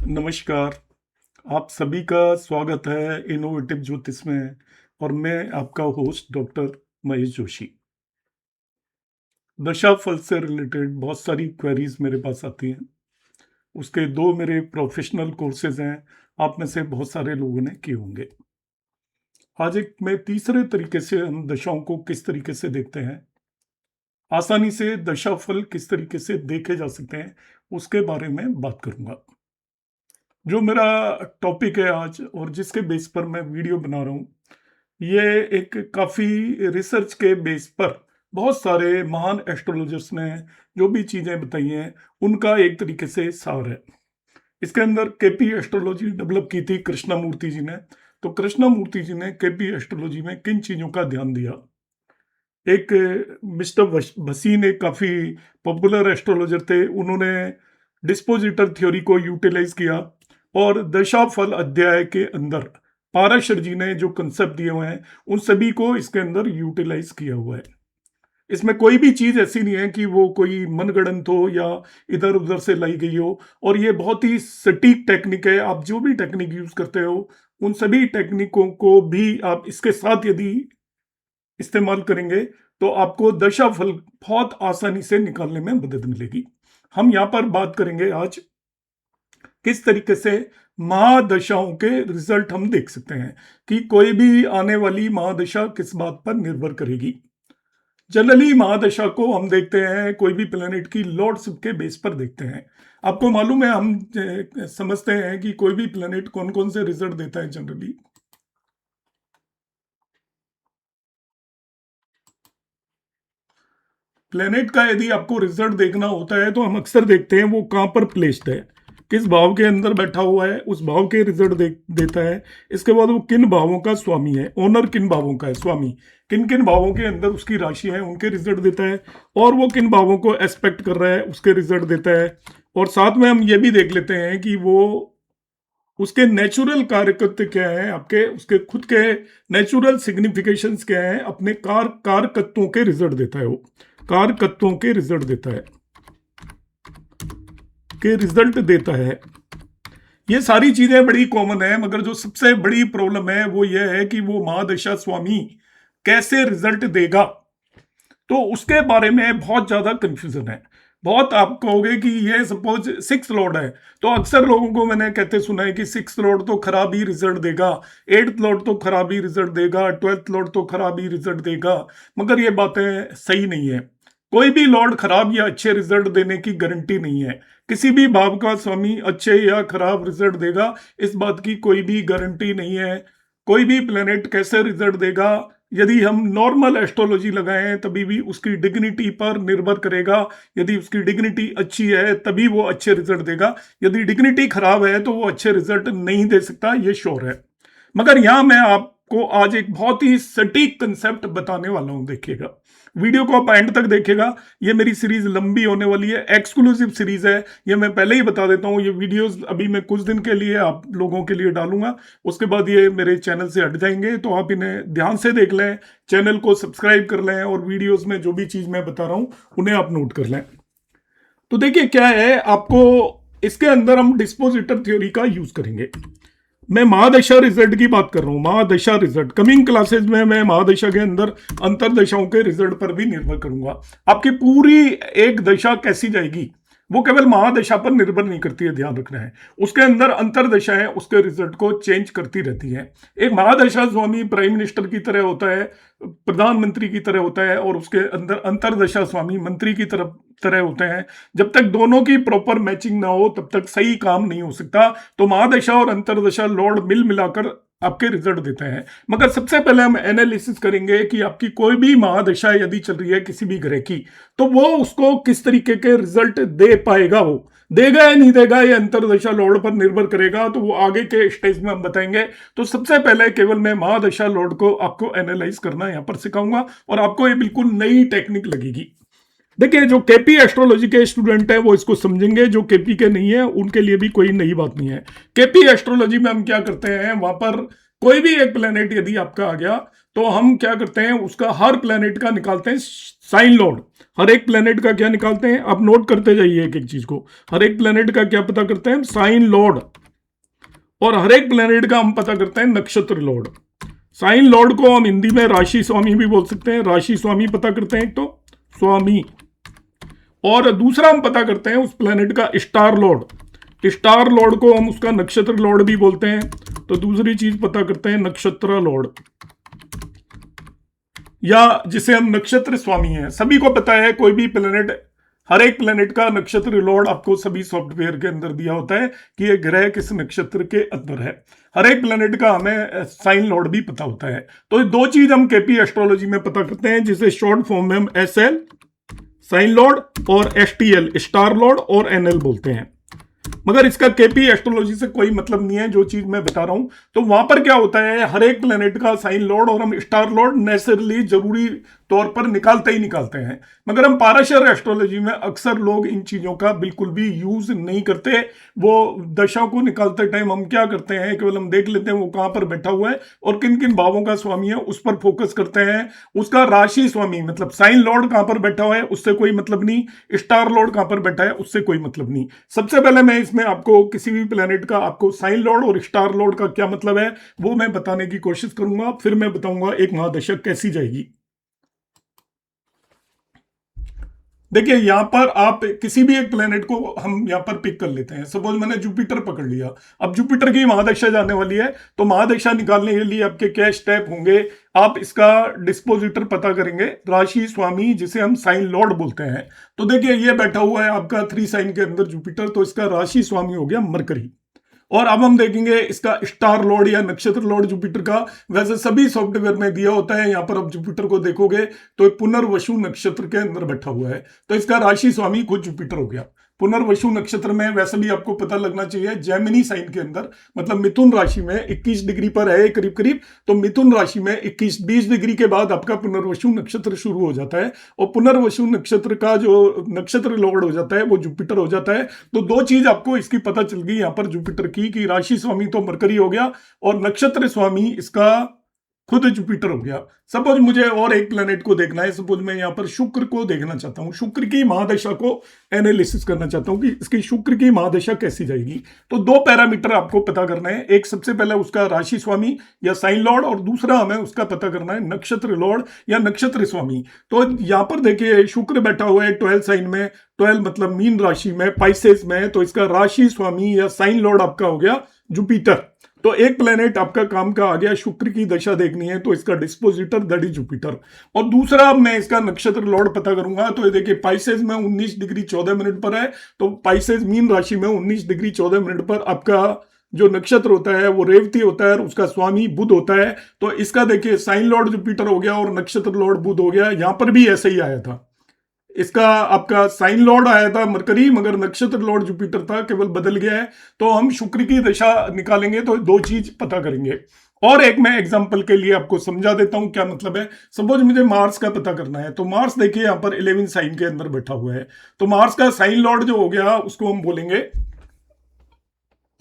नमस्कार। आप सभी का स्वागत है इनोवेटिव ज्योतिष में और मैं आपका होस्ट डॉक्टर महेश जोशी। दशाफल से रिलेटेड बहुत सारी क्वेरीज मेरे पास आती हैं। उसके दो मेरे प्रोफेशनल कोर्सेज हैं। आप में से बहुत सारे लोगों ने किए होंगे। आज एक मैं तीसरे तरीके से हम दशाओं को किस तरीके से देखते हैं, आसानी से दशाफल किस तरीके से देखे जा सकते हैं, उसके बारे में बात करूंगा। जो मेरा टॉपिक है आज और जिसके बेस पर मैं वीडियो बना रहा हूँ, ये एक काफ़ी रिसर्च के बेस पर बहुत सारे महान एस्ट्रोलॉजर्स ने जो भी चीज़ें बताई हैं, उनका एक तरीके से सार है। इसके अंदर केपी एस्ट्रोलॉजी डेवलप की थी कृष्णमूर्ति जी ने। तो कृष्णमूर्ति जी ने केपी एस्ट्रोलॉजी में किन चीज़ों का ध्यान दिया? एक मिस्टर भसीन एक काफ़ी पॉपुलर एस्ट्रोलॉजर थे। उन्होंने डिस्पोजिटर थ्योरी को यूटिलाइज किया और दशाफल अध्याय के अंदर पाराशर जी ने जो कंसेप्ट दिए हुए हैं, उन सभी को इसके अंदर यूटिलाइज किया हुआ है। इसमें कोई भी चीज़ ऐसी नहीं है कि वो कोई मनगढ़ंत हो या इधर उधर से लाई गई हो। और ये बहुत ही सटीक टेक्निक है। आप जो भी टेक्निक यूज करते हो, उन सभी टेक्निकों को भी आप इसके साथ यदि इस्तेमाल करेंगे तो आपको दशाफल बहुत आसानी से निकालने में मदद मिलेगी। हम यहाँ पर बात करेंगे आज किस तरीके से महादशाओं के रिजल्ट हम देख सकते हैं कि कोई भी आने वाली महादशा किस बात पर निर्भर करेगी। जनरली महादशा को हम देखते हैं कोई भी प्लेनेट की लॉर्डशिप के बेस पर देखते हैं। आपको मालूम है, हम समझते हैं कि कोई भी प्लेनेट कौन कौन से रिजल्ट देता है जनरली। प्लेनेट का यदि आपको रिजल्ट देखना होता है तो हम अक्सर देखते हैं वो कहाँ पर प्लेस्ड है, किस भाव के अंदर बैठा हुआ है, उस भाव के रिजल्ट देता है। इसके बाद वो किन भावों का स्वामी है, ओनर किन भावों का है, स्वामी किन किन भावों के अंदर उसकी राशि है, उनके रिजल्ट देता है। और वो किन भावों को एस्पेक्ट कर रहा है, उसके रिजल्ट देता है। और साथ में हम ये भी देख लेते हैं कि वो उसके नेचुरल कार्यकृत्य क्या है, आपके उसके खुद के नेचुरल सिग्निफिकेशंस क्या है, अपने कारकत्वों के रिजल्ट देता है। वो कारकत्वों के रिजल्ट देता है, के रिजल्ट देता है। ये सारी चीजें बड़ी कॉमन है, मगर जो सबसे बड़ी प्रॉब्लम है वो ये है कि वो महादशा स्वामी कैसे रिजल्ट देगा, तो उसके बारे में बहुत ज्यादा कंफ्यूजन है। बहुत आप कहोगे कि ये सपोज सिक्स लॉर्ड है, तो अक्सर लोगों को मैंने कहते सुना है कि सिक्स लॉर्ड तो खराब ही रिजल्ट देगा, एट्थ लॉर्ड तो खराब ही रिजल्ट देगा, ट्वेल्थ लॉर्ड तो खराब ही रिजल्ट देगा। मगर ये बातें सही नहीं है। कोई भी लॉर्ड खराब या अच्छे रिजल्ट देने की गारंटी नहीं है। किसी भी भाव का स्वामी अच्छे या खराब रिजल्ट देगा, इस बात की कोई भी गारंटी नहीं है। कोई भी प्लेनेट कैसे रिजल्ट देगा, यदि हम नॉर्मल एस्ट्रोलॉजी लगाएं तभी भी उसकी डिग्निटी पर निर्भर करेगा। यदि उसकी डिग्निटी अच्छी है तभी वो अच्छे रिजल्ट देगा, यदि डिग्निटी खराब है तो वो अच्छे रिजल्ट नहीं दे सकता, ये श्योर है। मगर यहां मैं आपको आज एक बहुत ही सटीक कंसेप्ट बताने वाला हूं। देखिएगा, वीडियो को आप एंड तक देखिएगा। ये मेरी सीरीज लंबी होने वाली है, एक्सक्लूसिव सीरीज है, ये मैं पहले ही बता देता हूं। ये वीडियोस अभी मैं कुछ दिन के लिए आप लोगों के लिए डालूंगा, उसके बाद ये मेरे चैनल से हट जाएंगे। तो आप इन्हें ध्यान से देख लें, चैनल को सब्सक्राइब कर लें और वीडियोज में जो भी चीज मैं बता रहा हूं उन्हें आप नोट कर लें। तो देखिए क्या है, आपको इसके अंदर हम डिस्पोजिटर थ्योरी का यूज करेंगे। मैं महादशा रिजल्ट की बात कर रहा हूं, महादशा रिजल्ट। कमिंग क्लासेस में मैं महादशा के अंदर अंतरदशाओं के रिजल्ट पर भी निर्भर करूंगा। आपकी पूरी एक दशा कैसी जाएगी वो केवल महादशा पर निर्भर नहीं करती है, ध्यान रखना है। उसके अंदर अंतरदशा है, उसके रिजल्ट को चेंज करती रहती है। एक महादशा स्वामी प्राइम मिनिस्टर की तरह होता है, प्रधानमंत्री की तरह होता है, और उसके अंदर अंतरदशा स्वामी मंत्री की तरह होते हैं। जब तक दोनों की प्रॉपर मैचिंग ना हो तब तक सही काम नहीं हो सकता। तो महादशा और अंतरदशा लॉर्ड मिल मिलाकर आपके रिजल्ट देते हैं। मगर सबसे पहले हम एनालिसिस करेंगे कि आपकी कोई भी महादशा यदि चल रही है किसी भी ग्रह की, तो वो उसको किस तरीके के रिजल्ट दे पाएगा, वो देगा या नहीं देगा, ये अंतरदशा लॉर्ड पर निर्भर करेगा। तो वो आगे के स्टेज में हम बताएंगे। तो सबसे पहले केवल मैं महादशा लॉर्ड को आपको एनालाइज करना यहां पर सिखाऊंगा और आपको ये बिल्कुल नई टेक्निक लगेगी। देखिए, जो केपी एस्ट्रोलॉजी के स्टूडेंट है वो इसको समझेंगे, जो केपी के नहीं है उनके लिए भी कोई नई बात नहीं है। केपी एस्ट्रोलॉजी में हम क्या करते हैं, वहां पर कोई भी एक प्लेनेट यदि आपका आ गया तो हम क्या करते हैं, उसका हर प्लेनेट का निकालते हैं साइन लॉर्ड। हर एक प्लेनेट का क्या निकालते हैं, आप नोट करते जाइए एक एक चीज को। हर एक प्लेनेट का क्या पता करते हैं, साइन लॉर्ड। और हर एक प्लेनेट का हम पता करते हैं नक्षत्र लॉर्ड। साइन लॉर्ड को हम हिंदी में राशि स्वामी भी बोल सकते हैं, राशि स्वामी पता करते हैं एक तो स्वामी। और दूसरा हम पता करते हैं उस प्लेनेट का स्टार लॉर्ड। स्टार लॉर्ड को हम उसका नक्षत्र लॉर्ड भी बोलते हैं। तो दूसरी चीज पता करते हैं नक्षत्र लॉर्ड, या जिसे हम नक्षत्र स्वामी हैं। सभी को पता है कोई भी प्लेनेट, हर एक प्लेनेट का नक्षत्र लॉर्ड आपको सभी सॉफ्टवेयर के अंदर दिया होता है कि ये ग्रह किस नक्षत्र के अंदर है। हर एक प्लेनेट का हमें साइन लॉर्ड भी पता होता है। तो ये दो चीज हम केपी एस्ट्रोलॉजी में पता करते हैं, जिसे शॉर्ट फॉर्म में हम SL साइन लॉर्ड और STL स्टार लॉर्ड और NL बोलते हैं। मगर इसका केपी एस्ट्रोलॉजी से कोई मतलब नहीं है जो चीज मैं बता रहा हूं। तो वहां पर क्या होता है, हर एक प्लेनेट का साइन लॉर्ड और हम स्टार लॉर्ड नेसेसरली जरूरी तौर पर निकालते ही निकालते हैं। मगर हम पाराशर एस्ट्रोलॉजी में अक्सर लोग इन चीजों का बिल्कुल भी यूज नहीं करते। वो दशा को निकालते टाइम हम क्या करते हैं, केवल हम देख लेते हैं वो कहां पर बैठा हुआ है और किन किन भावों का स्वामी है, उस पर फोकस करते हैं। उसका राशि स्वामी मतलब साइन लॉर्ड कहां पर बैठा हुआ है उससे कोई मतलब नहीं, स्टार लॉर्ड कहां पर बैठा है उससे कोई मतलब नहीं। सबसे पहले मैं इसमें आपको किसी भी प्लेनेट का आपको साइन लॉर्ड और स्टार लॉर्ड का क्या मतलब है वो मैं बताने की कोशिश करूंगा, फिर मैं बताऊंगा एक महादशा कैसी जाएगी। देखिए यहां पर आप किसी भी एक प्लेनेट को हम यहां पर पिक कर लेते हैं। सपोज मैंने जुपिटर पकड़ लिया। अब जुपिटर की महादशा जाने वाली है, तो महादशा निकालने के लिए आपके क्या स्टेप होंगे, आप इसका डिस्पोजिटर पता करेंगे, राशि स्वामी जिसे हम साइन लॉर्ड बोलते हैं। तो देखिए ये बैठा हुआ है आपका 3 साइन के अंदर जुपिटर, तो इसका राशि स्वामी हो गया मरकरी। और अब हम देखेंगे इसका स्टार लॉर्ड या नक्षत्र लॉर्ड जुपिटर का, वैसे सभी सॉफ्टवेयर में दिया होता है। यहां पर आप जुपिटर को देखोगे तो पुनर्वसु नक्षत्र के अंदर बैठा हुआ है, तो इसका राशि स्वामी खुद जुपिटर हो गया। पुनर्वसु नक्षत्र में वैसे भी आपको पता लगना चाहिए जेमिनी साइन के अंदर, मतलब मिथुन राशि में 21 डिग्री पर है करीब करीब। तो मिथुन राशि में 21-20 डिग्री के बाद आपका पुनर्वसु नक्षत्र शुरू हो जाता है, और पुनर्वसु नक्षत्र का जो नक्षत्र लॉर्ड हो जाता है वो जुपिटर हो जाता है। तो दो चीज आपको इसकी पता चल गई यहां पर जुपिटर की, कि राशि स्वामी तो मरकरी हो गया और नक्षत्र स्वामी इसका खुद जुपिटर हो गया। सपोज मुझे और एक प्लेनेट को देखना है, सपोज मैं यहां पर शुक्र को देखना चाहता हूं, शुक्र की महादशा को एनालिसिस करना चाहता हूं कि इसकी शुक्र की महादशा कैसी जाएगी। तो दो पैरामीटर आपको पता करना है, एक सबसे पहले उसका राशि स्वामी या साइन लॉर्ड, और दूसरा हमें उसका पता करना है नक्षत्र लॉर्ड या नक्षत्र स्वामी। तो यहां पर देखिए शुक्र बैठा हुआ है 12 साइन में, 12 मतलब मीन राशि में, पाइसेस में, तो इसका राशि स्वामी या साइन लॉर्ड आपका हो गया जुपिटर। तो एक प्लेनेट आपका काम का आ गया, शुक्र की दशा देखनी है तो इसका डिस्पोजिटर दैट इज जुपिटर। और दूसरा मैं इसका नक्षत्र लॉर्ड पता करूंगा, तो ये देखिए पाइसेस में 19 डिग्री 14 मिनट पर है, तो पाइसेस मीन राशि में 19 डिग्री 14 मिनट पर आपका जो नक्षत्र होता है वो रेवती होता है और उसका स्वामी बुध होता है। तो इसका देखिए साइन लॉर्ड जुपिटर हो गया और नक्षत्र लॉर्ड बुध हो गया। यहां पर भी ऐसे ही आया था, इसका आपका साइन लॉर्ड आया था मरकरी, मगर नक्षत्र लॉर्ड जुपिटर था, केवल बदल गया है। तो हम शुक्र की दशा निकालेंगे तो दो चीज पता करेंगे। और एक मैं एग्जांपल के लिए आपको समझा देता हूं क्या मतलब है। सपोज मुझे मार्स का पता करना है, तो मार्स देखिए यहां पर 11 साइन के अंदर बैठा हुआ है। तो मार्स का साइन लॉर्ड जो हो गया उसको हम बोलेंगे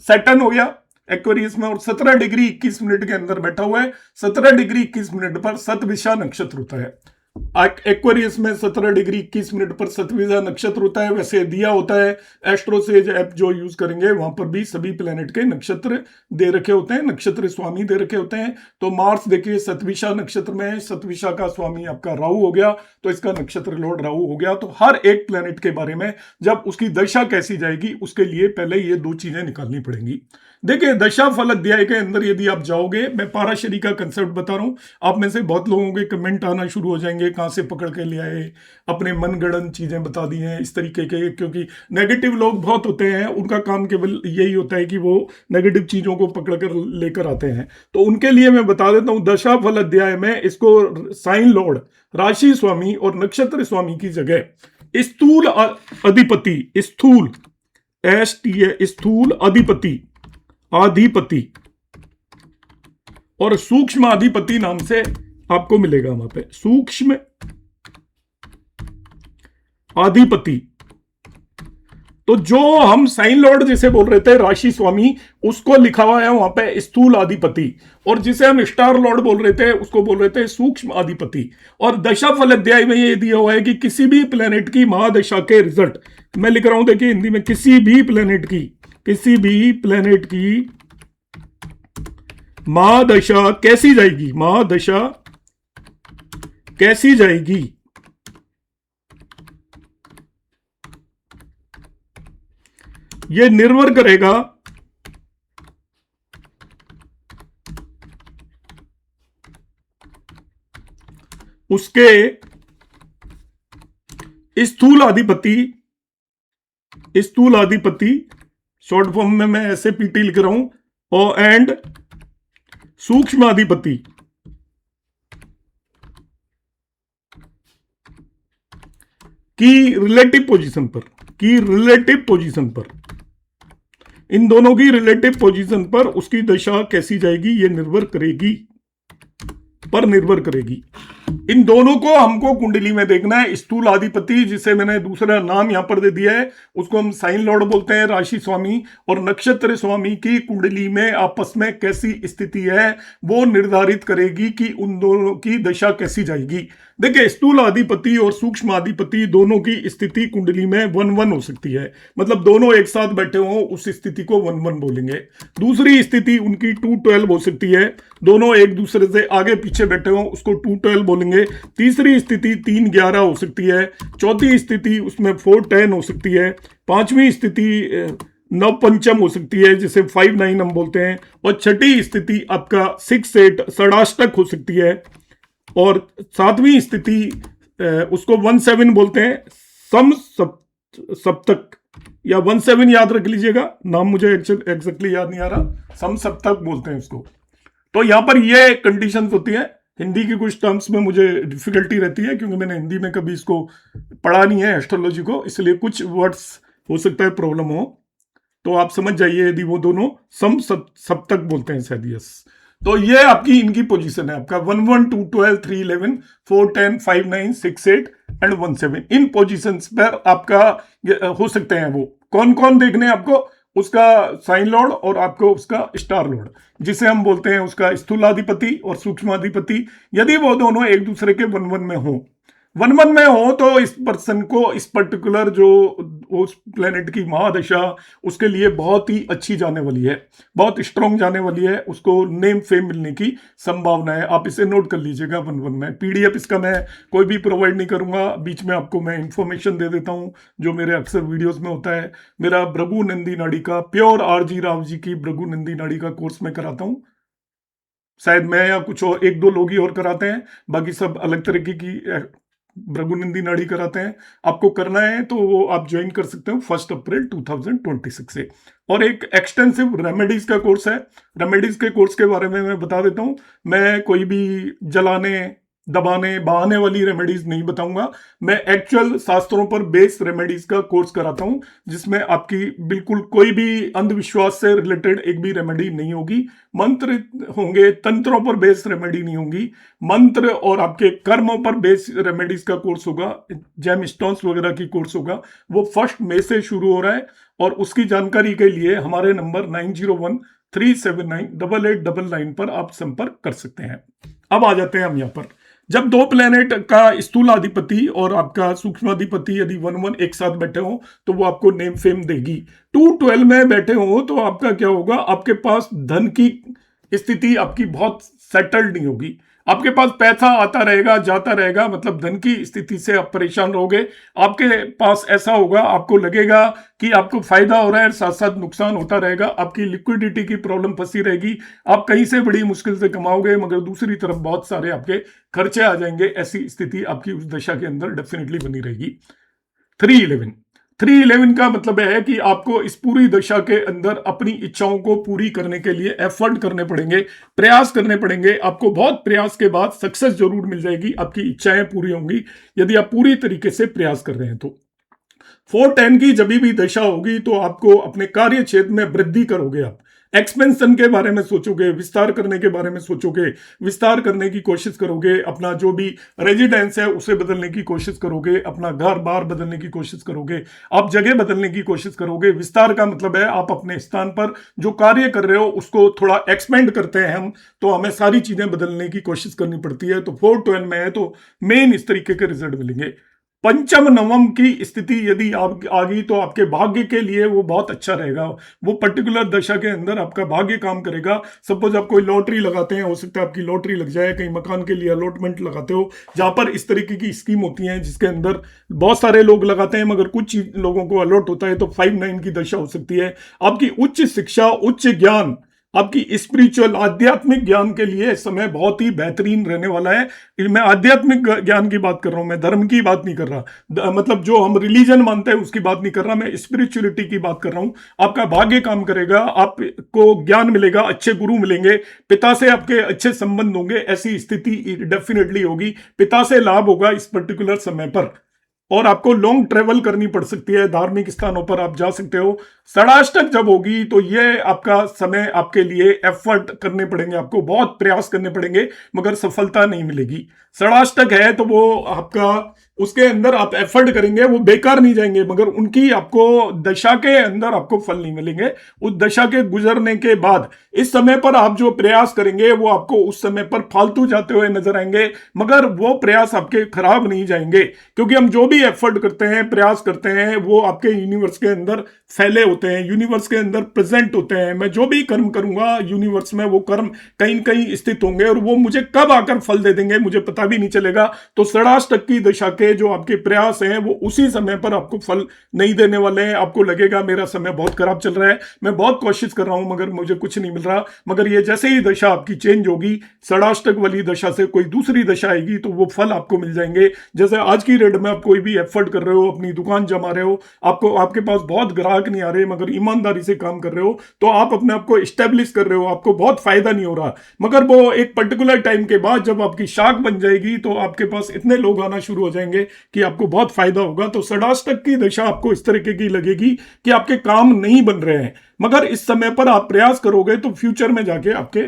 सैटर्न हो गया एक्वेरियस में, और 17 डिग्री 21 मिनट के अंदर बैठा हुआ है। 17 डिग्री 21 मिनट पर सतविषा नक्षत्र होता है। एक्वेरियस में 17 डिग्री 21 मिनट पर सतविषा नक्षत्र होता है। वैसे दिया होता है एस्ट्रोसेज ऐप जो यूज करेंगे वहां पर भी सभी प्लेनेट के नक्षत्र दे रखे होते हैं, नक्षत्र स्वामी दे रखे होते हैं। तो मार्स देखिए सतविषा नक्षत्र में है, सतविषा का स्वामी आपका राहु हो गया, तो इसका नक्षत्र लॉर्ड राहु हो गया। तो हर एक प्लेनेट के बारे में जब उसकी दशा कैसी जाएगी उसके लिए पहले ये दो चीजें निकालनी पड़ेंगी। देखिए दशा फल अध्याय के अंदर यदि आप जाओगे, मैं पाराशरी का कंसेप्ट बता रहा हूं, आप में से बहुत लोगों के कमेंट आना शुरू हो जाएंगे कहां से पकड़ के ले आए, अपने मनगढ़ंत चीजें बता दी हैं इस तरीके के। क्योंकि नेगेटिव लोग बहुत होते हैं, उनका काम केवल यही होता है कि वो नेगेटिव चीजों को पकड़ कर लेकर आते हैं। तो उनके लिए मैं बता देता हूं दशा फल अध्याय में इसको साइन लॉर्ड, राशि स्वामी और नक्षत्र स्वामी की जगह स्थूल अधिपति, स्थूल स्थूल अधिपति और सूक्ष्म अधिपति नाम से आपको मिलेगा वहां पे। सूक्ष्म अधिपति तो जो हम साइन लॉर्ड जिसे बोल रहे थे राशि स्वामी, उसको लिखा हुआ है वहां पे स्थूल अधिपति, और जिसे हम स्टार लॉर्ड बोल रहे थे उसको बोल रहे थे सूक्ष्म अधिपति। और दशा फल अध्याय में ये दिया हुआ है कि किसी भी प्लेनेट की महादशा के रिजल्ट, मैं लिख रहा हूं देखिए हिंदी में, किसी भी प्लेनेट की महादशा कैसी जाएगी, महादशा कैसी जाएगी, यह निर्भर करेगा उसके स्थूल अधिपति, शॉर्ट फॉर्म में मैं ऐसे पीटी लिख रहा हूं, और एंड सूक्ष्म अधिपति की रिलेटिव पोजीशन पर, इन दोनों की रिलेटिव पोजीशन पर उसकी दशा कैसी जाएगी, ये निर्भर करेगी। इन दोनों को हमको कुंडली में देखना है। स्थूल अधिपति, जिसे मैंने दूसरा नाम यहां पर दे दिया है, उसको हम साइन लॉर्ड बोलते हैं, राशि स्वामी, और नक्षत्र स्वामी की कुंडली में आपस में कैसी स्थिति है वो निर्धारित करेगी कि उन दोनों की दशा कैसी जाएगी। देखिए, स्थूल अधिपति और सूक्ष्म अधिपति दोनों की स्थिति कुंडली में 1-1 हो सकती है, मतलब दोनों एक साथ बैठे हो उस स्थिति को 1-1 बोलेंगे। दूसरी स्थिति उनकी 2-12 हो सकती है, दोनों एक दूसरे से आगे पीछे बैठे हो उसको 2-12 बोलेंगे। तीसरी स्थिति 3-11 हो सकती है। चौथी स्थिति उसमें 4-10 हो सकती है। पांचवी स्थिति नवपंचम हो सकती है, जिसे 5-9 हम बोलते हैं। और छठी स्थिति आपका 6-8 षडाष्टक हो सकती है। और सातवीं स्थिति उसको 1-7 बोलते हैं, सम सप्तक, या 1-7 याद रख लीजिएगा, नाम मुझे एग्जैक्टली याद नहीं आ रहा, सम सप्तक बोलते हैं इसको। तो यहां पर ये कंडीशंस होती है। हिंदी की कुछ टर्म्स में मुझे डिफिकल्टी रहती है, क्योंकि मैंने हिंदी में कभी इसको पढ़ा नहीं है एस्ट्रोलॉजी को, इसलिए कुछ वर्ड्स हो सकता है प्रॉब्लम हो, तो आप समझ जाइए यदि वो दोनों सम सप्तक बोलते हैं शायद। यस, तो ये आपकी इनकी पोजीशन है, आपका 1-1, 2-12, 3-11, 4-10, 5-9, 6-8 एंड 1-7। इन पोजीशंस पर आपका हो सकते हैं। वो कौन कौन देखने हैं आपको, उसका साइन लॉर्ड और आपको उसका स्टार लॉर्ड, जिसे हम बोलते हैं उसका स्थूलाधिपति और सूक्ष्माधिपति। यदि वो दोनों एक दूसरे के 1-1 में हो, 1-1 में हो, तो इस पर्सन को इस पर्टिकुलर जो उस प्लेनेट की महादशा उसके लिए बहुत ही अच्छी जाने वाली है, बहुत स्ट्रांग जाने वाली है, उसको नेम फेम मिलने की संभावना है। आप इसे नोट कर लीजिएगा 1-1 में। पीडीएफ इसका मैं कोई भी प्रोवाइड नहीं करूंगा, बीच में आपको मैं इंफॉर्मेशन दे देता हूं जो मेरे अक्सर वीडियोस में होता है। मेरा भृगु नंदी नाड़ी का, प्योर आरजी राव जी की भृगु नंदी नाड़ी का कोर्स मैं कराता हूं। शायद मैं या कुछ और 1-2 लोग ही और कराते हैं, बाकी सब अलग तरीके की भृगुनंदी नाड़ी कराते हैं। आपको करना है तो वो आप ज्वाइन कर सकते हो 1 अप्रैल 2026 से। और एक एक्सटेंसिव रेमेडीज का कोर्स है। रेमेडीज के कोर्स के बारे में मैं बता देता हूं, मैं कोई भी जलाने, दबाने, बहाने वाली रेमेडीज नहीं बताऊंगा। मैं एक्चुअल शास्त्रों पर बेस्ड रेमेडीज का कोर्स कराता हूं, जिसमें आपकी बिल्कुल कोई भी अंधविश्वास से रिलेटेड एक भी रेमेडी नहीं होगी। मंत्र होंगे, तंत्रों पर बेस्ड रेमेडी नहीं होंगी, मंत्र और आपके कर्मों पर बेस्ड रेमेडीज का कोर्स होगा। जेम स्टोन्स वगैरह की कोर्स होगा, वो 1 मई से शुरू हो रहा है। और उसकी जानकारी के लिए हमारे नंबर 9013798899 पर आप संपर्क कर सकते हैं। अब आ जाते हैं हम यहाँ पर, जब दो प्लेनेट का स्थूलाधिपति और आपका सूक्ष्माधिपति यदि 1-1 एक साथ बैठे हो तो वो आपको नेम फेम देगी। 2-12 में बैठे हो तो आपका क्या होगा, आपके पास धन की स्थिति आपकी बहुत सेटल्ड नहीं होगी। आपके पास पैसा आता रहेगा जाता रहेगा, मतलब धन की स्थिति से आप परेशान रहोगे। आपके पास ऐसा होगा, आपको लगेगा कि आपको फायदा हो रहा है, साथ साथ नुकसान होता रहेगा। आपकी लिक्विडिटी की प्रॉब्लम फंसी रहेगी, आप कहीं से बड़ी मुश्किल से कमाओगे, मगर दूसरी तरफ बहुत सारे आपके खर्चे आ जाएंगे। ऐसी स्थिति आपकी उस दशा के अंदर डेफिनेटली बनी रहेगी। 3-11 का मतलब है कि आपको इस पूरी दशा के अंदर अपनी इच्छाओं को पूरी करने के लिए एफर्ट करने पड़ेंगे, प्रयास करने पड़ेंगे। आपको बहुत प्रयास के बाद सक्सेस जरूर मिल जाएगी, आपकी इच्छाएं पूरी होंगी यदि आप पूरी तरीके से प्रयास कर रहे हैं तो। 4-10 की जब भी दशा होगी तो आपको अपने कार्य क्षेत्र में वृद्धि करोगे आप। एक्सपेंशन के बारे में सोचोगे, विस्तार करने के बारे में सोचोगे, विस्तार करने की कोशिश करोगे, अपना जो भी रेजिडेंस है उसे बदलने की कोशिश करोगे, अपना घर बार बदलने की कोशिश करोगे, आप जगह बदलने की कोशिश करोगे। विस्तार का मतलब है आप अपने स्थान पर जो कार्य कर रहे हो उसको थोड़ा एक्सपेंड करते हैं हम, तो हमें सारी चीजें बदलने की कोशिश करनी पड़ती है। तो 4 to n में है तो मेन इस तरीके के रिजल्ट मिलेंगे। पंचम नवम की स्थिति यदि आप आ गई तो आपके भाग्य के लिए वो बहुत अच्छा रहेगा। वो पर्टिकुलर दशा के अंदर आपका भाग्य काम करेगा। सपोज आप कोई लॉटरी लगाते हैं, हो सकता है आपकी लॉटरी लग जाए, कहीं मकान के लिए अलॉटमेंट लगाते हो जहां पर इस तरीके की स्कीम होती है जिसके अंदर बहुत सारे लोग लगाते हैं मगर कुछ लोगों को अलॉट होता है, तो 5-9 की दशा हो सकती है। आपकी उच्च शिक्षा, उच्च ज्ञान, आपकी स्पिरिचुअल आध्यात्मिक ज्ञान के लिए समय बहुत ही बेहतरीन रहने वाला है। मैं आध्यात्मिक ज्ञान की बात कर रहा हूं, मैं धर्म की बात नहीं कर रहा, मतलब जो हम रिलीजन मानते हैं उसकी बात नहीं कर रहा, मैं स्पिरिचुअलिटी की बात कर रहा हूं। आपका भाग्य काम करेगा, आपको ज्ञान मिलेगा, अच्छे गुरु मिलेंगे, पिता से आपके अच्छे संबंध होंगे, ऐसी स्थिति डेफिनेटली होगी, पिता से लाभ होगा इस पर्टिकुलर समय पर। और आपको लॉन्ग ट्रेवल करनी पड़ सकती है, धार्मिक स्थानों पर आप जा सकते हो। षडाष्टक जब होगी तो ये आपका समय, आपके लिए एफर्ट करने पड़ेंगे, आपको बहुत प्रयास करने पड़ेंगे मगर सफलता नहीं मिलेगी। षडाष्टक है तो वो आपका, उसके अंदर आप एफर्ट करेंगे वो बेकार नहीं जाएंगे मगर उनकी आपको दशा के अंदर आपको फल नहीं मिलेंगे। उस दशा के गुजरने के बाद इस समय पर आप जो प्रयास करेंगे वो आपको उस समय पर फालतू जाते हुए नजर आएंगे, मगर वो प्रयास आपके खराब नहीं जाएंगे, क्योंकि हम जो भी एफर्ट करते हैं, प्रयास करते हैं, वो आपके यूनिवर्स के अंदर फैले होते हैं, यूनिवर्स के अंदर प्रेजेंट होते हैं। मैं जो भी कर्म करूंगा यूनिवर्स में वो कर्म कहीं न कहीं स्थित होंगे और वो मुझे कब आकर फल दे देंगे मुझे पता भी नहीं चलेगा। तो षडाष्टक की दशा के जो आपके प्रयास हैं वो उसी समय पर आपको फल नहीं देने वाले हैं। आपको लगेगा मेरा समय बहुत खराब चल रहा है, मैं बहुत कोशिश कर रहा हूं मगर मुझे कुछ नहीं मिल रहा, मगर ये जैसे ही दशा आपकी चेंज होगी, षडाष्टक वाली दशा से कोई दूसरी दशा आएगी तो वो फल आपको मिल जाएंगे। जैसे आज की डेट में आप कोई भी एफर्ट कर रहे हो, अपनी दुकान जमा रहे हो, आपको आपके पास बहुत ग्राहक नहीं आ रहे मगर ईमानदारी से काम कर रहे हो, तो आप अपने आप को स्टेब्लिश कर रहे हो, आपको बहुत फायदा नहीं हो रहा, मगर वो एक पर्टिकुलर टाइम के बाद जब आपकी शाख बन जाएगी तो आपके पास इतने लोग आना शुरू हो जाएंगे कि आपको बहुत फायदा होगा। तो षडाष्टक की दशा आपको इस तरीके की लगेगी कि आपके काम नहीं बन रहे हैं, मगर इस समय पर आप प्रयास करोगे तो फ्यूचर में जाके आपके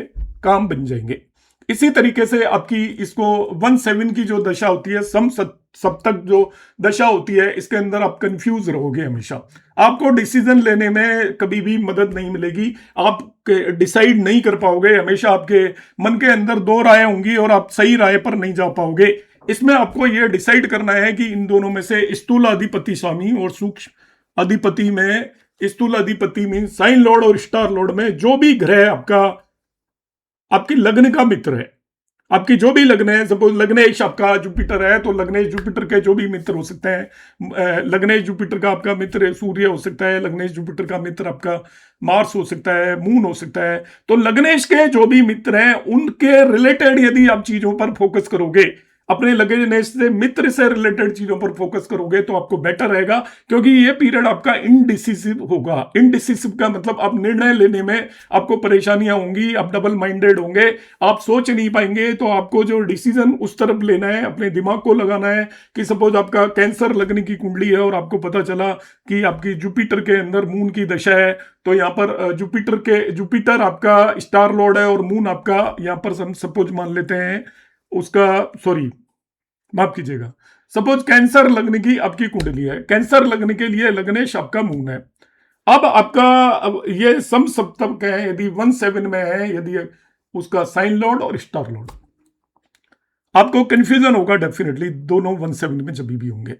काम बन जाएंगे। इसी तरीके से आपकी इसको 1-7 की जो दशा होती है, सप्तक जो दशा होती है, इसके अंदर आप कंफ्यूज रहोगे हमेशा, आपको डिसीजन लेने में कभी भी मदद नहीं मिलेगी, आप डिसाइड नहीं कर पाओगे, हमेशा आपके मन के अंदर दो राय होंगी और आप सही राय पर नहीं जा पाओगे। इसमें आपको यह डिसाइड करना है कि इन दोनों में से स्थूल अधिपति स्वामी और सूक्ष्म अधिपति में, स्थूल अधिपति मीन साइन लॉर्ड और स्टार लॉर्ड में जो भी ग्रह आपका आपकी लग्न का मित्र है, आपकी जो भी लग्न है, सपोज लग्नेश आपका जुपिटर है तो लग्नेश जुपिटर के जो भी मित्र हो सकते हैं, लग्नेश जुपिटर का आपका मित्र सूर्य हो सकता है, लग्नेश जुपिटर का मित्र आपका मार्स हो सकता है, मून हो सकता है। तो लग्नेश के जो भी मित्र हैं उनके रिलेटेड यदि आप चीजों पर फोकस करोगे, अपने लग्नेश से मित्र से रिलेटेड चीजों पर फोकस करोगे तो आपको बेटर रहेगा, क्योंकि ये पीरियड आपका इनडिसिसिव होगा। इनडिसिसिव का मतलब आप निर्णय लेने में आपको परेशानियां होंगी, आप डबल माइंडेड होंगे, आप सोच नहीं पाएंगे। तो आपको जो डिसीजन उस तरफ लेना है, अपने दिमाग को लगाना है कि सपोज आपका कैंसर लगने की कुंडली है और आपको पता चला कि आपकी जुपिटर के अंदर मून की दशा है, तो यहाँ पर जुपिटर आपका स्टार लॉर्ड है और मून आपका, यहाँ पर हम सपोज मान लेते हैं उसका, सॉरी माफ कीजिएगा, सपोज कैंसर लगने की आपकी कुंडली है, कैंसर लगने के लिए लग्नेश आपका मून है। अब आपका ये सम सप्तक है, यदि 1-7 में है, यदि उसका साइन लॉर्ड और स्टार लॉर्ड, आपको कंफ्यूजन होगा डेफिनेटली दोनों 1-7 में जब भी होंगे।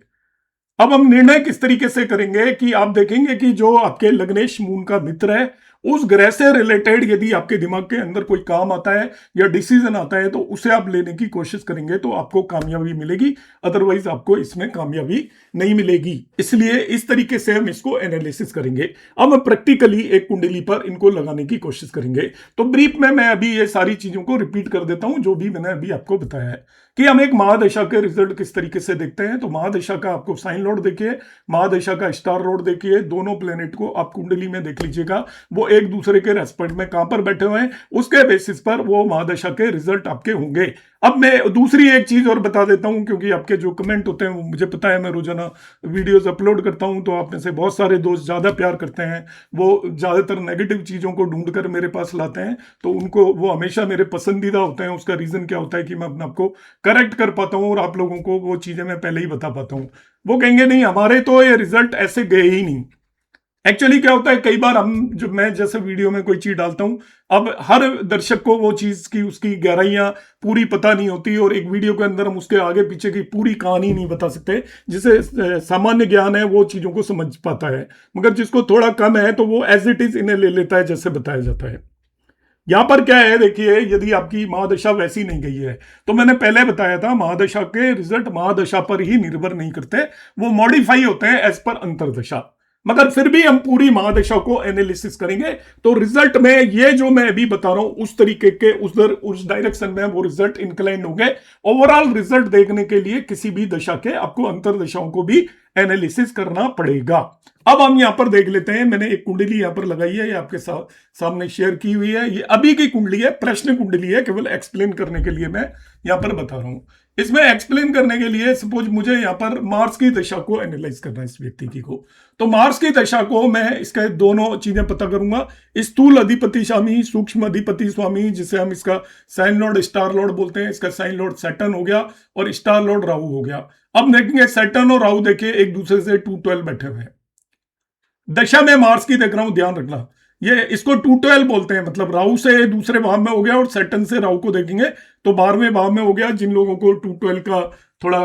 अब हम निर्णय किस तरीके से करेंगे कि आप देखेंगे कि जो आपके लग्नेश मून का मित्र है उस ग्रह से रिलेटेड यदि आपके दिमाग के अंदर कोई काम आता है या डिसीजन आता है तो उसे आप लेने की कोशिश करेंगे तो आपको कामयाबी मिलेगी, अदरवाइज आपको इसमें कामयाबी नहीं मिलेगी। इसलिए इस तरीके से हम इसको एनालिसिस करेंगे। अब हम प्रैक्टिकली एक कुंडली पर इनको लगाने की कोशिश करेंगे। तो ब्रीफ में मैं अभी ये सारी चीजों को रिपीट कर देता हूं जो भी मैंने अभी आपको बताया है कि हम एक महादशा के रिजल्ट किस तरीके से देखते हैं। तो महादशा का आपको साइन लॉर्ड देखिए, महादशा का स्टार लॉर्ड देखिए, दोनों प्लेनेट को आप कुंडली में देख लीजिएगा, वो एक दूसरे के रेस्पेक्ट में कहां पर बैठे हुए हैं, उसके बेसिस पर वो महादशा के रिजल्ट आपके होंगे। अब मैं दूसरी एक चीज और बता देता हूं, क्योंकि आपके जो कमेंट होते हैं वो मुझे पता है, मैं रोजाना वीडियोस अपलोड करता हूं, तो आप में से बहुत सारे दोस्त ज्यादा प्यार करते हैं, वो ज्यादातर नेगेटिव चीजों को ढूंढ कर मेरे पास लाते हैं, तो उनको वो हमेशा मेरे पसंदीदा होते हैं। उसका रीजन क्या होता है कि मैं अपने आपको करेक्ट कर पाता हूं और आप लोगों को वो चीजें मैं पहले ही बता पाता हूं। वो कहेंगे नहीं हमारे तो ये रिजल्ट ऐसे गए ही नहीं। एक्चुअली क्या होता है, कई बार हम जो मैं जैसे वीडियो में कोई चीज डालता हूं, अब हर दर्शक को वो चीज की उसकी गहराइयां पूरी पता नहीं होती, और एक वीडियो के अंदर हम उसके आगे पीछे की पूरी कहानी नहीं बता सकते। जिसे सामान्य ज्ञान है वो चीजों को समझ पाता है, मगर जिसको थोड़ा कम है तो वो एज इट इज इन्हें ले लेता है जैसे बताया जाता है। यहां पर क्या है देखिए, यदि आपकी महादशा वैसी नहीं गई है, तो मैंने पहले बताया था महादशा के रिजल्ट महादशा पर ही निर्भर नहीं करते, वो मॉडिफाई होते हैं एज पर अंतरदशा। मगर फिर भी हम पूरी महादशा को एनालिसिस करेंगे, तो रिजल्ट में ये जो मैं अभी बता रहा हूं उस तरीके के उस डायरेक्शन में वो रिजल्ट इंक्लाइन होंगे। ओवरऑल रिजल्ट देखने के लिए किसी भी दशा के आपको अंतरदशाओं को भी एनालिसिस करना पड़ेगा। अब हम यहां पर देख लेते हैं, मैंने एक कुंडली यहां पर लगाई है, ये आपके सामने शेयर की हुई है। ये अभी की कुंडली है, प्रश्न कुंडली है, केवल एक्सप्लेन करने के लिए मैं यहां पर बता रहा हूं। इसमें एक्सप्लेन करने के लिए सपोज मुझे यहां पर मार्स की दशा को एनालाइज करना है इस व्यक्ति की को, तो मार्स की दशा को मैं इसके दोनों चीजें पता करूंगा, स्थूल अधिपति स्वामी, सूक्ष्म अधिपति स्वामी, जिसे हम इसका साइन लॉर्ड स्टार लॉर्ड बोलते हैं। इसका साइन लॉर्ड सैटर्न हो गया और स्टार लॉर्ड राहु हो गया। अब देखेंगे सैटर्न और राहु देखिए एक दूसरे से 212 बैठे हुए हैं। दशा में मार्स की देख रहा हूं, ध्यान रखना, ये इसको 212 बोलते हैं, मतलब राहु से दूसरे भाव में हो गया और सैटर्न से राहु को देखेंगे तो 12वें भाव में हो गया। जिन लोगों को 212 का थोड़ा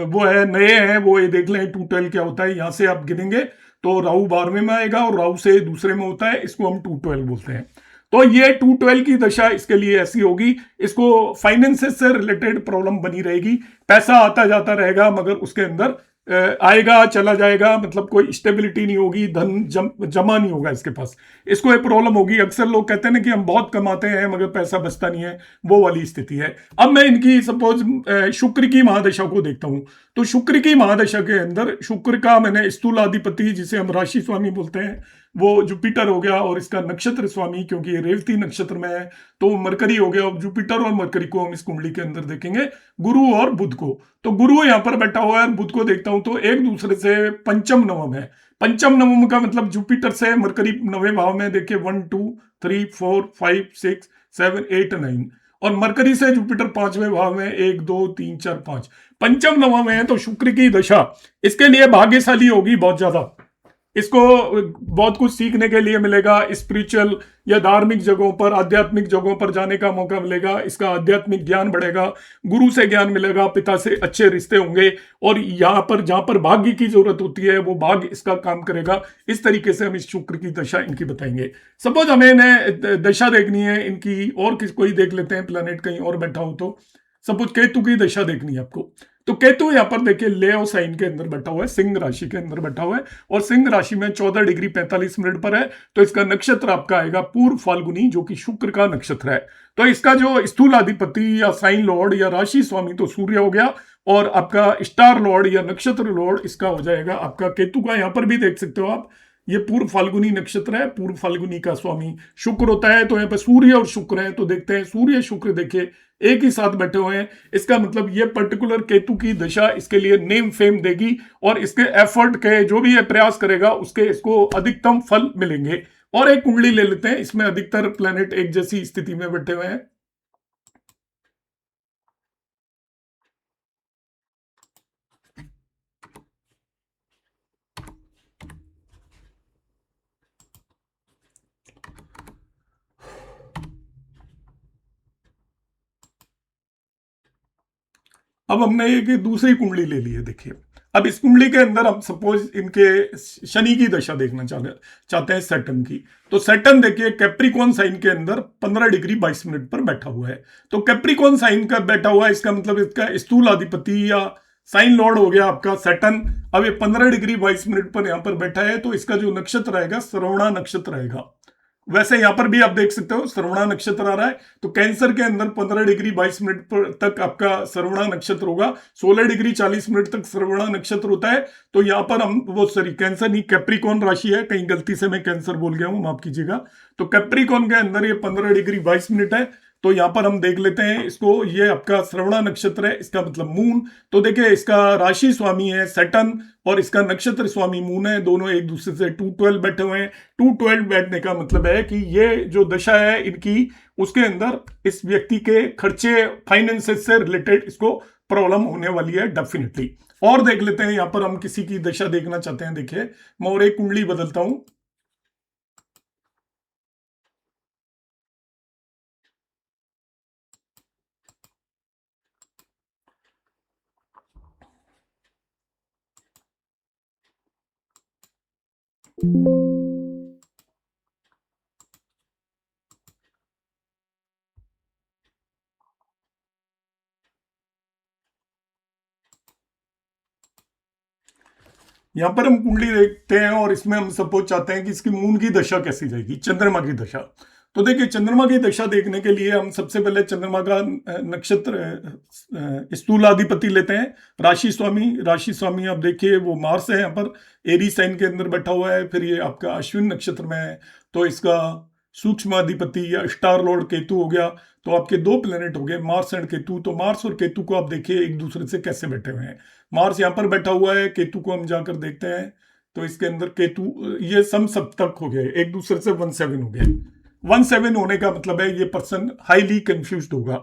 वो है, नए हैं, वो ये देख लें 212 क्या होता है। यहां से आप गिनेंगे तो राहु 12वें में आएगा और राहु से दूसरे में होता है, इसको हम 212 बोलते हैं। तो ये 212 की दशा इसके लिए ऐसी होगी, इसको फाइनेंसेस से रिलेटेड प्रॉब्लम बनी रहेगी, पैसा आता जाता रहेगा मगर उसके अंदर आएगा चला जाएगा, मतलब कोई स्टेबिलिटी नहीं होगी, धन जमा नहीं होगा इसके पास, इसको एक प्रॉब्लम होगी। अक्सर लोग कहते हैं ना कि हम बहुत कमाते हैं मगर पैसा बचता नहीं है, वो वाली स्थिति है। अब मैं इनकी सपोज शुक्र की महादशा को देखता हूं, तो शुक्र की महादशा के अंदर शुक्र का मैंने स्थूलाधिपति जिसे हम राशि स्वामी बोलते हैं वो जुपिटर हो गया, और इसका नक्षत्र स्वामी क्योंकि ये रेवती नक्षत्र में है तो मरकरी हो गया। जुपिटर और मरकरी को हम इस कुंडली के अंदर देखेंगे, गुरु और बुध को, तो गुरु यहां पर बैठा हुआ है और बुध को देखता हूं तो एक दूसरे से पंचम नवम है। पंचम नवम का मतलब जुपिटर से मरकरी 9वें भाव में, देखिए 1 2 3 4 5 6 7 8 9, और मरकरी से जुपिटर 5वें भाव में 1 2 3 4 5, पंचम नवम है। तो शुक्र की दशा इसके लिए भाग्यशाली होगी बहुत ज्यादा, इसको बहुत कुछ सीखने के लिए मिलेगा, स्पिरिचुअल या धार्मिक जगहों पर, आध्यात्मिक जगहों पर जाने का मौका मिलेगा, इसका आध्यात्मिक ज्ञान बढ़ेगा, गुरु से ज्ञान मिलेगा, पिता से अच्छे रिश्ते होंगे, और यहाँ पर जहां पर भाग्य की जरूरत होती है वो भाग्य इसका काम करेगा। इस तरीके से हम इस शुक्र की दशा इनकी बताएंगे। सपोज हमें इन्हें दशा देखनी है इनकी, और कोई देख लेते हैं प्लेनेट कहीं और बैठा हो, तो सपोज केतु की दशा देखनी है आपको, तो केतु यहां पर देखिए लेओ साइन के अंदर बैठा हुआ है, सिंह राशि के अंदर बैठा हुआ है, और सिंह राशि में 14 डिग्री 45 मिनट पर है। तो इसका नक्षत्र आपका आएगा पूर्व फाल्गुनी, जो कि शुक्र का नक्षत्र है। तो इसका जो स्थूलाधिपति या साइन लॉर्ड या राशि स्वामी तो सूर्य हो गया, और आपका स्टार लॉर्ड या नक्षत्र लॉर्ड इसका हो जाएगा आपका केतु का। यहां पर भी देख सकते हो आप, ये पूर्व फाल्गुनी नक्षत्र है, पूर्व फाल्गुनी का स्वामी शुक्र होता है। तो यहाँ पर सूर्य और शुक्र है, तो देखते हैं सूर्य शुक्र देखिए एक ही साथ बैठे हुए हैं, इसका मतलब ये पर्टिकुलर केतु की दशा इसके लिए नेम फेम देगी, और इसके एफर्ट के जो भी ये प्रयास करेगा उसके इसको अधिकतम फल मिलेंगे। और एक कुंडली ले लेते हैं, इसमें अधिकतर प्लैनेट एक जैसी स्थिति में बैठे हुए हैं। अब हमने एक दूसरी कुंडली ले ली है, देखिए अब इस कुंडली के अंदर हम सपोज इनके शनि की दशा देखना चाहते हैं सैटर्न की। तो सैटर्न देखिए कैप्रिकॉन साइन के अंदर 15 डिग्री 22 मिनट पर बैठा हुआ है। तो कैप्रिकॉन साइन का बैठा हुआ है, इसका मतलब इसका स्थूल अधिपति या साइन लॉर्ड हो गया आपका सैटर्न। अब ये 15 डिग्री 22 मिनट पर यहां पर बैठा है, तो इसका जो नक्षत्र रहेगा श्रवणा नक्षत्र रहेगा। वैसे यहां पर भी आप देख सकते हो श्रवणा नक्षत्र आ रहा है, तो कैंसर के अंदर 15 डिग्री 22 मिनट तक आपका श्रवणा नक्षत्र होगा, 16 डिग्री 40 मिनट तक श्रवणा नक्षत्र होता है। तो यहां पर हम वो सॉरी कैंसर नहीं, कैप्रिकॉन राशि है, कहीं गलती से मैं कैंसर बोल गया हूं, माफ कीजिएगा। तो कैप्रिकॉन के अंदर ये 15 डिग्री 22 मिनट है। तो यहां पर हम देख लेते हैं इसको, ये आपका श्रवणा नक्षत्र है, इसका मतलब मून। तो देखिए इसका राशि स्वामी है सैटर्न और इसका नक्षत्र स्वामी मून है, दोनों एक दूसरे से 212 बैठे हुए हैं। 212 बैठने का मतलब है कि ये जो दशा है इनकी, उसके अंदर इस व्यक्ति के खर्चे फाइनेंसेस से रिलेटेड इसको प्रॉब्लम होने वाली है डेफिनेटली। और देख लेते हैं, यहां पर हम किसी की दशा देखना चाहते हैं, देखिए मैं और एक कुंडली बदलता हूं। यहां पर हम कुंडली देखते हैं और इसमें हम सपोज चाहते हैं कि इसकी मून की दशा कैसी जाएगी, चंद्रमा की दशा। तो देखिए चंद्रमा की दशा देखने के लिए हम सबसे पहले चंद्रमा का नक्षत्र स्थूलाधिपति लेते हैं, राशि स्वामी आप देखिए वो मार्स है, यहाँ पर एरी साइन के अंदर बैठा हुआ है। फिर ये आपका अश्विन नक्षत्र में है, तो इसका सूक्ष्म अधिपति या स्टार लॉर्ड केतु हो गया। तो आपके दो प्लेनेट हो गए मार्स एंड केतु। तो मार्स और केतु को आप देखिए एक दूसरे से कैसे बैठे हुए हैं। मार्स यहाँ पर बैठा हुआ है, केतु को हम जाकर देखते हैं, तो इसके अंदर केतु ये सम सप्तक हो गए, एक दूसरे से 17 हो गए। 17 होने का मतलब है ये पर्सन हाईली कंफ्यूज्ड होगा,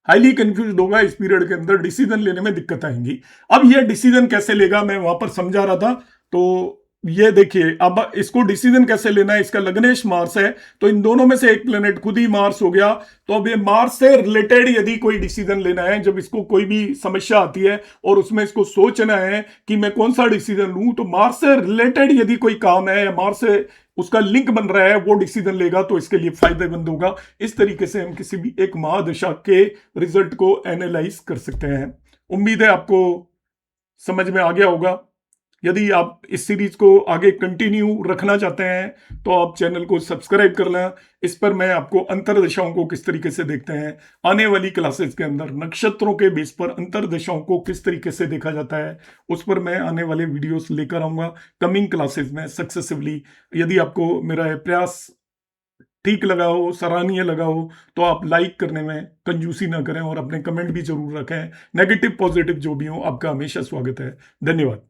हाईली कंफ्यूज्ड होगा, इस पीरियड के अंदर डिसीजन लेने में दिक्कत आएंगी। अब ये डिसीजन कैसे लेगा मैं वहां पर समझा रहा था। तो ये देखिए अब इसको डिसीजन कैसे लेना है, इसका लग्नेश मार्स है, तो इन दोनों में से एक प्लेनेट खुद ही मार्स हो गया। तो अब ये मार्स से रिलेटेड यदि कोई डिसीजन लेना है, जब इसको कोई भी समस्या आती है और उसमें इसको सोचना है कि मैं कौन सा डिसीजन लूं, तो मार्स से रिलेटेड यदि कोई काम है या मार्स से उसका लिंक बन रहा है वो डिसीजन लेगा, तो इसके लिए फायदेमंद होगा। इस तरीके से हम किसी भी एक महादशा के रिजल्ट को एनालाइज कर सकते हैं। उम्मीद है आपको समझ में आ गया होगा। यदि आप इस सीरीज को आगे कंटिन्यू रखना चाहते हैं तो आप चैनल को सब्सक्राइब कर लें। इस पर मैं आपको अंतरदशाओं को किस तरीके से देखते हैं, आने वाली क्लासेस के अंदर नक्षत्रों के बेस पर अंतरदशाओं को किस तरीके से देखा जाता है, उस पर मैं आने वाले वीडियोस लेकर आऊंगा कमिंग क्लासेस में सक्सेसिवली। यदि आपको मेरा यह प्रयास ठीक लगा हो, सराहनीय लगा हो, तो आप लाइक करने में कंजूसी ना करें और अपने कमेंट भी जरूर रखें। नेगेटिव पॉजिटिव जो भी हो आपका हमेशा स्वागत है। धन्यवाद।